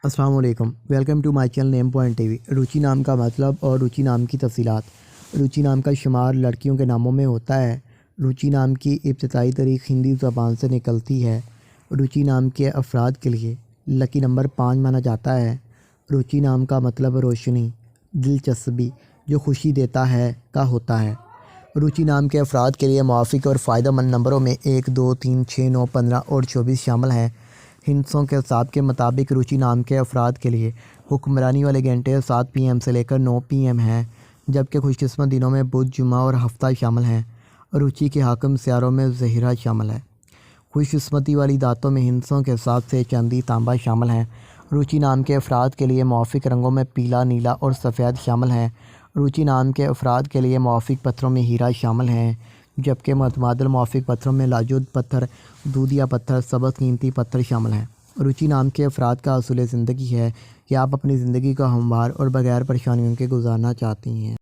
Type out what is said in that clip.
अस्सलाम वालेकुम, welcome to my channel name point TV. Ruchi नाम का मतलब और रुचि नाम की तफसीलात। रुचि नाम का शुमार लड़कियों के नामों में होता है। रुचि नाम की इब्तदाई तारीख हिंदी ज़बान से निकलती है। रुचि नाम के अफराद के लिए लकी नंबर 5 माना जाता है। रुचि नाम का मतलब रोशनी, दिलचस्पी, जो खुशी देता है का होता है। रुचि नाम के अफराद के लिए मुआफ़िक और फ़ायदेमंद नंबरों में 1, 2, 3, 6, 9, 15 और 24 शामिल हैं। हिंसों के हिसाब के मुताबिक रुचि नाम के अफराद के लिए हुक्मरानी वाले घंटे 7 PM से लेकर 9 PM हैं, जबकि खुशकिस्मत दिनों में बुध, जुमा और हफ्ता शामिल हैं। रुचि के हाकिम सियारों में ज़हीरा शामिल है। खुशकिस्मती वाली दातों में हिंसों के हिसाब से चांदी, तांबा शामिल हैं। रुचि नाम के अफराद के लिए मुआफ़िक रंगों में पीला, नीला और सफ़ेद शामिल हैं। रुचि नाम के अफराद के लिए मुआफ़िक पत्थरों में हीरा शामिल हैं, जबकि मतबादल मुआफ़िक पत्थरों में लाजूद पत्थर, दूधिया पत्थर, सबज़ कीमती पत्थर शामिल हैं। रुचि नाम के अफराद का असूल ज़िंदगी है कि आप अपनी ज़िंदगी को हमवार और बग़ैर परेशानियों के गुजारना चाहती हैं।